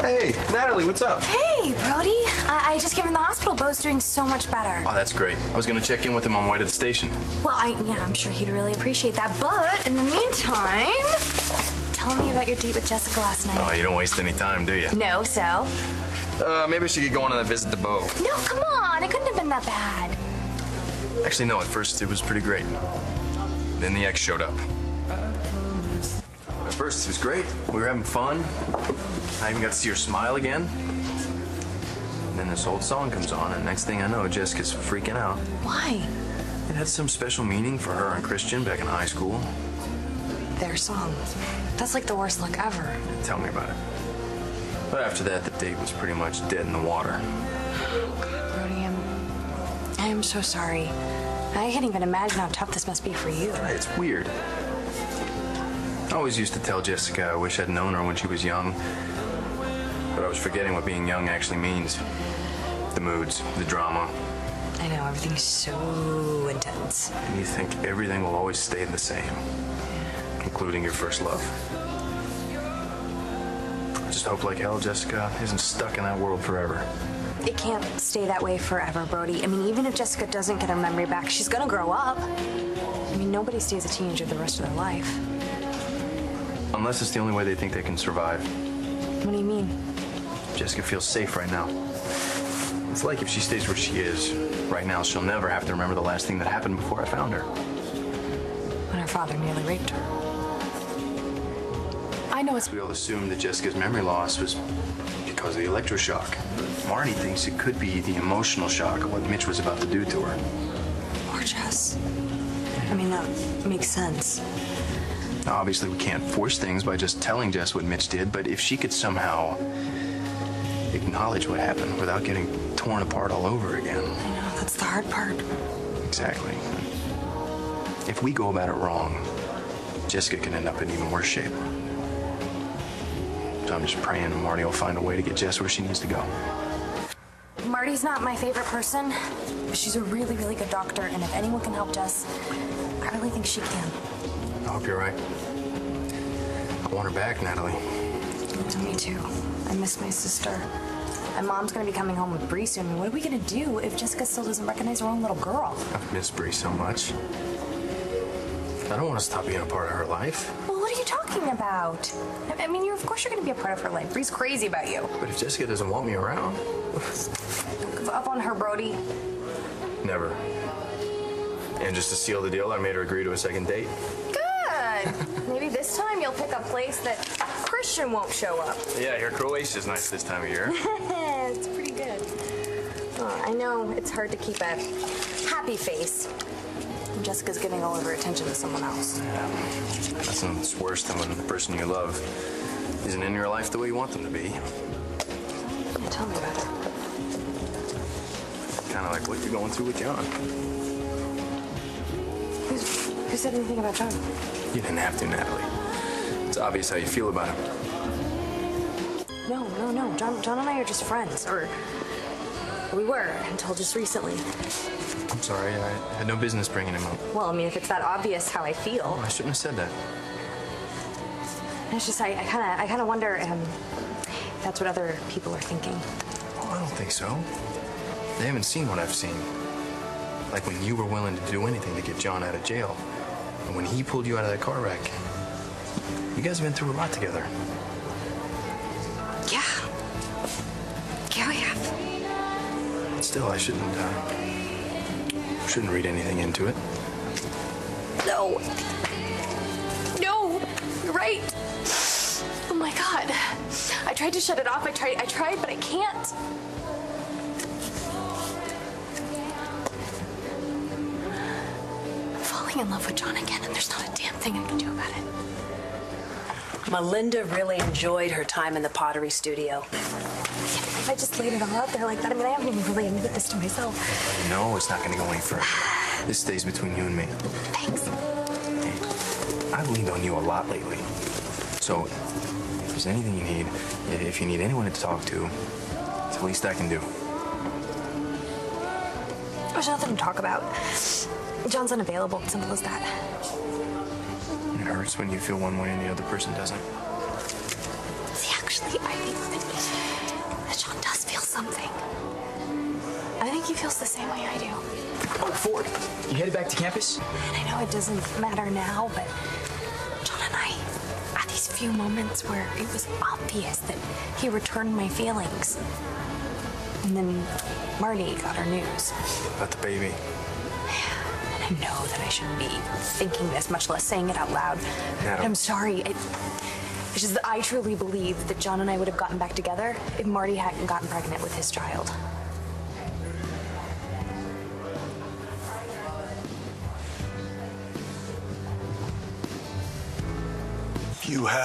Hey, Natalie, what's up? Hey, Brody. I just came from the hospital. Bo's doing so much better. Oh, that's great. I was gonna check in with him on my way to the station. Well, I'm sure he'd really appreciate that. But in the meantime, tell me about your date with Jessica last night. Oh, you don't waste any time, do you? No, so? Maybe I should get going on that visit to Bo. No, come on. It couldn't have been that bad. Actually, no, at first it was pretty great. Then the ex showed up. At first it was great. We were having fun. I even got to see her smile again. And then this old song comes on, and next thing I know, Jessica's freaking out. Why? It had some special meaning for her and Christian back in high school. Their song. That's like the worst luck ever. Tell me about it. But after that, the date was pretty much dead in the water. Brody, I am so sorry. I can't even imagine how tough this must be for you. It's weird. I always used to tell Jessica I wish I'd known her when she was young. But I was forgetting what being young actually means. The moods, the drama. I know, everything's so intense. And you think everything will always stay the same, including your first love. I just hope like hell Jessica isn't stuck in that world forever. It can't stay that way forever, Brody. I mean, even if Jessica doesn't get her memory back, she's gonna grow up. I mean, nobody stays a teenager the rest of their life. Unless it's the only way they think they can survive. What do you mean? Jessica feels safe right now. It's like if she stays where she is right now, she'll never have to remember the last thing that happened before I found her. When her father nearly raped her. I know it's... We all assumed that Jessica's memory loss was because of the electroshock. Marty thinks it could be the emotional shock of what Mitch was about to do to her. Poor Jess. I mean, that makes sense. Now, obviously, we can't force things by just telling Jess what Mitch did, but if she could somehow acknowledge what happened without getting torn apart all over again. I know, that's the hard part. Exactly. If we go about it wrong, Jessica can end up in even worse shape. So I'm just praying Marty will find a way to get Jess where she needs to go. Marty's not my favorite person, but she's a really, really good doctor, and if anyone can help Jess, I really think she can. I hope you're right. I want her back, Natalie. Me too. I miss my sister. My mom's gonna be coming home with Bree soon. What are we gonna do if Jessica still doesn't recognize her own little girl? I've missed Bree so much. I don't want to stop being a part of her life. Well, what are you talking about? I mean, of course you're gonna be a part of her life. Bree's crazy about you. But if Jessica doesn't want me around... Give up on her, Brody. Never. And just to seal the deal, I made her agree to a second date. Good. Maybe this time you'll pick a place that Christian won't show up. Yeah, your Croatia's nice this time of year. It's pretty good. I know it's hard to keep a happy face. Jessica's giving all of her attention to someone else. Yeah. Nothing's worse than when the person you love isn't in your life the way you want them to be. Yeah, tell me about it. Kind of like what you're going through with John. Who said anything about John? You didn't have to, Natalie. It's obvious how you feel about him. No. John and I are just friends, or we were until just recently. I'm sorry, I had no business bringing him up. Well, I mean, if it's that obvious how I feel. Oh, I shouldn't have said that. It's just I kind of wonder if that's what other people are thinking. Oh, I don't think so. They haven't seen what I've seen. Like when you were willing to do anything to get John out of jail. And when he pulled you out of that car wreck. You guys have been through a lot together. Yeah. Yeah, we have. Still, I shouldn't read anything into it. No. No. You're right. Oh my God. I tried to shut it off. I tried, but I can't. I'm falling in love with John again, and there's not a damn thing I can do about it. Melinda really enjoyed her time in the pottery studio. If I just laid it all out there like that, I mean, I haven't even really admitted this to myself. No, it's not going to go any further. This stays between you and me. Thanks. Hey, I've leaned on you a lot lately. So, if there's anything you need, if you need anyone to talk to, it's the least I can do. There's nothing to talk about. John's unavailable. Simple as that. It hurts when you feel one way and the other person doesn't. See, actually, I think that he feels the same way I do. Oh, Ford, you headed back to campus? And I know it doesn't matter now, but John and I had these few moments where it was obvious that he returned my feelings. And then Marty got our news. About the baby. And I know that I shouldn't be thinking this, much less saying it out loud. Natalie. But I'm sorry. It's just that I truly believe that John and I would have gotten back together if Marty hadn't gotten pregnant with his child. You have